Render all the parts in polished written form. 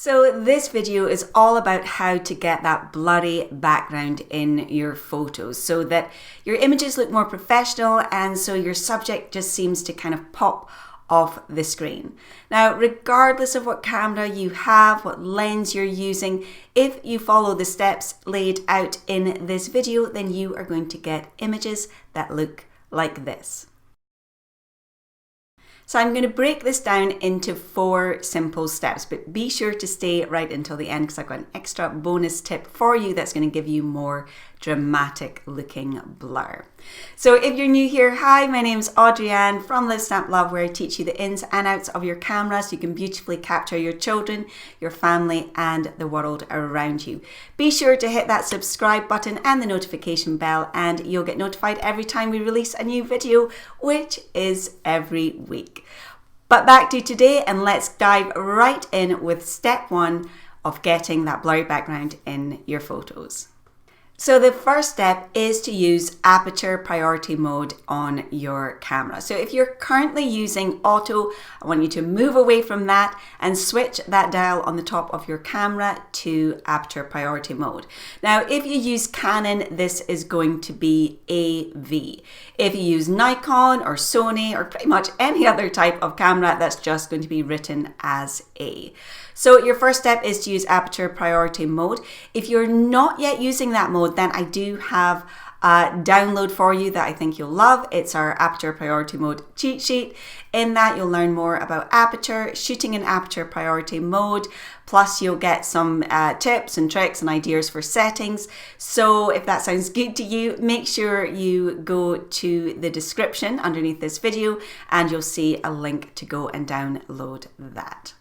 So this video is all about how to get that blurry background in your photos so that your images look more professional and so your subject just seems to kind of pop off the screen. Now, regardless of what camera you have, what lens you're using, if you follow the steps laid out in this video, then you are going to get images that look like this. So I'm going to break this down into 4 simple steps, but be sure to stay right until the end because I've got an extra bonus tip for you that's going to give you more dramatic looking blur. So if you're new here, hi, my name's Audrey-Ann from Live Snap Love, where I teach you the ins and outs of your camera so you can beautifully capture your children, your family and the world around you. Be sure to hit that subscribe button and the notification bell and you'll get notified every time we release a new video, which is every week. But back to today, and let's dive right in with step 1 of getting that blurry background in your photos. So the first step is to use aperture priority mode on your camera. So if you're currently using auto, I want you to move away from that and switch that dial on the top of your camera to aperture priority mode. Now, if you use Canon, this is going to be AV. If you use Nikon or Sony or pretty much any other type of camera, that's just going to be written as A. So your first step is to use aperture priority mode. If you're not yet using that mode, then I do have a download for you that I think you'll love. It's our aperture priority mode cheat sheet. In that, you'll learn more about aperture, shooting in aperture priority mode, plus you'll get some tips and tricks and ideas for settings. So if that sounds good to you, make sure you go to the description underneath this video and you'll see a link to go and download that.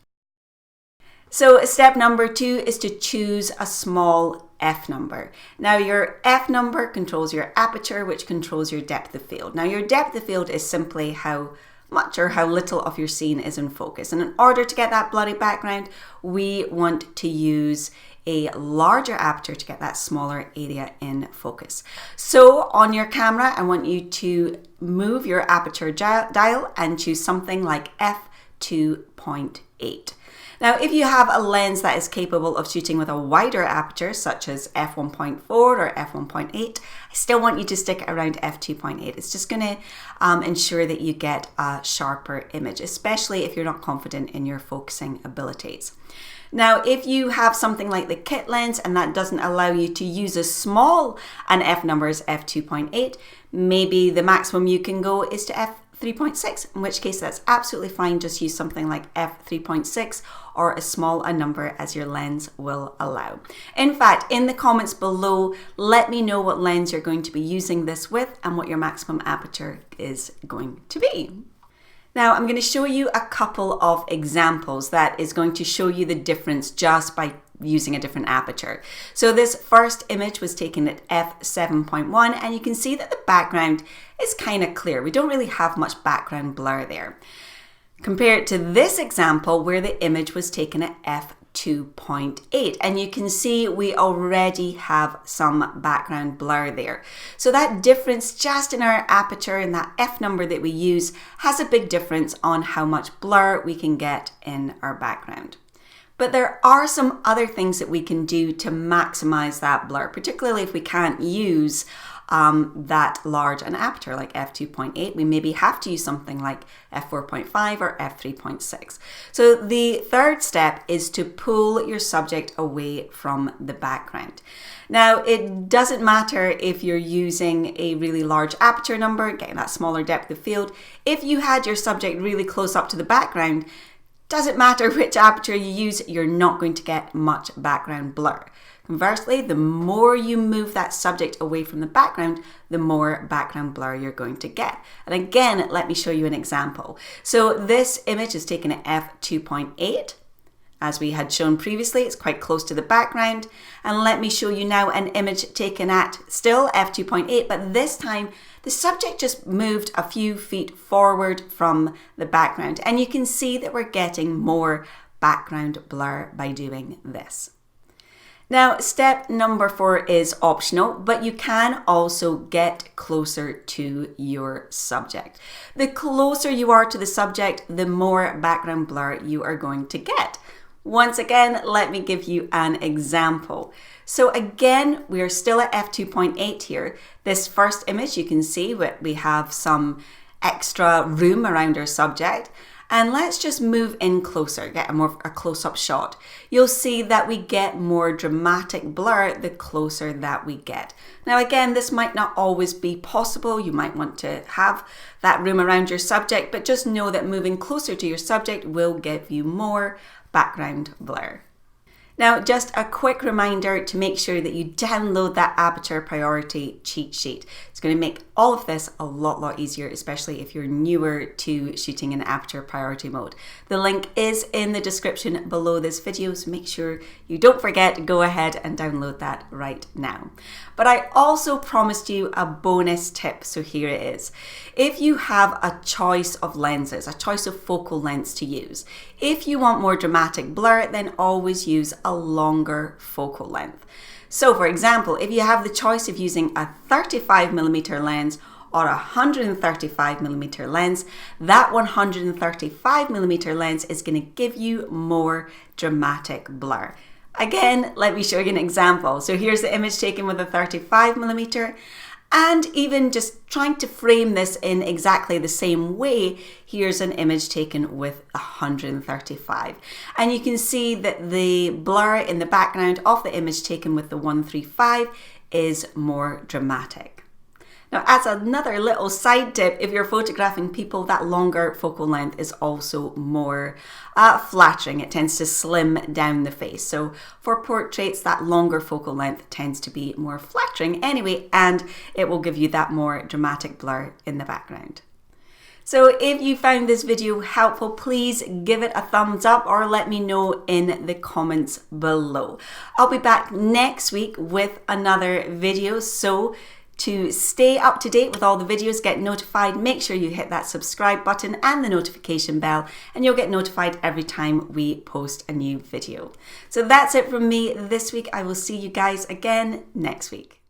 So step number 2 is to choose a small f number. Now your f number controls your aperture, which controls your depth of field. Now your depth of field is simply how much or how little of your scene is in focus. And in order to get that blurry background, we want to use a larger aperture to get that smaller area in focus. So on your camera, I want you to move your aperture dial and choose something like f2.8. Now, if you have a lens that is capable of shooting with a wider aperture, such as f1.4 or f1.8, I still want you to stick around f2.8. It's just going to ensure that you get a sharper image, especially if you're not confident in your focusing abilities. Now, if you have something like the kit lens and that doesn't allow you to use as small an f number as f2.8, maybe the maximum you can go is to f3.6, in which case that's absolutely fine. Just use something like f3.6 or as small a number as your lens will allow. In fact, in the comments below, let me know what lens you're going to be using this with and what your maximum aperture is going to be. Now, I'm going to show you a couple of examples that is going to show you the difference just by using a different aperture. So this first image was taken at f7.1 and you can see that the background is kind of clear. We don't really have much background blur there. Compare it to this example where the image was taken at f2.8 and you can see we already have some background blur there. So that difference just in our aperture and that f number that we use has a big difference on how much blur we can get in our background. But there are some other things that we can do to maximize that blur, particularly if we can't use that large an aperture like f2.8. We maybe have to use something like f4.5 or f3.6. So the third step is to pull your subject away from the background. Now, it doesn't matter if you're using a really large aperture number, getting that smaller depth of field. If you had your subject really close up to the background, doesn't matter which aperture you use, you're not going to get much background blur. Conversely, the more you move that subject away from the background, the more background blur you're going to get. And again, let me show you an example. So this image is taken at f2.8. As we had shown previously, it's quite close to the background. And let me show you now an image taken at still f2.8, but this time the subject just moved a few feet forward from the background. And you can see that we're getting more background blur by doing this. Now, step number 4 is optional, but you can also get closer to your subject. The closer you are to the subject, the more background blur you are going to get. Once again, let me give you an example. So again, we are still at f2.8 here. This first image, you can see we have some extra room around our subject. And let's just move in closer, get a close-up shot. You'll see that we get more dramatic blur the closer that we get. Now again, this might not always be possible. You might want to have that room around your subject, but just know that moving closer to your subject will give you more background blur. Now, just a quick reminder to make sure that you download that Aperture Priority cheat sheet. It's going to make all of this a lot easier, especially if you're newer to shooting in Aperture Priority mode. The link is in the description below this video, so make sure you don't forget to go ahead and download that right now. But I also promised you a bonus tip, so here it is. If you have a choice of lenses, a choice of focal lengths to use, if you want more dramatic blur, then always use a longer focal length. So for example, if you have the choice of using a 35mm lens or a 135mm lens, that 135mm lens is going to give you more dramatic blur. Again, let me show you an example. So here's the image taken with a 35mm, and even just trying to frame this in exactly the same way, here's an image taken with 135. And you can see that the blur in the background of the image taken with the 135 is more dramatic. Now, as another little side tip, if you're photographing people, that longer focal length is also more flattering. It tends to slim down the face. So for portraits, that longer focal length tends to be more flattering anyway, and it will give you that more dramatic blur in the background. So if you found this video helpful, please give it a thumbs up or let me know in the comments below. I'll be back next week with another video, so to stay up to date with all the videos, get notified, make sure you hit that subscribe button and the notification bell, and you'll get notified every time we post a new video. So that's it from me this week. I will see you guys again next week.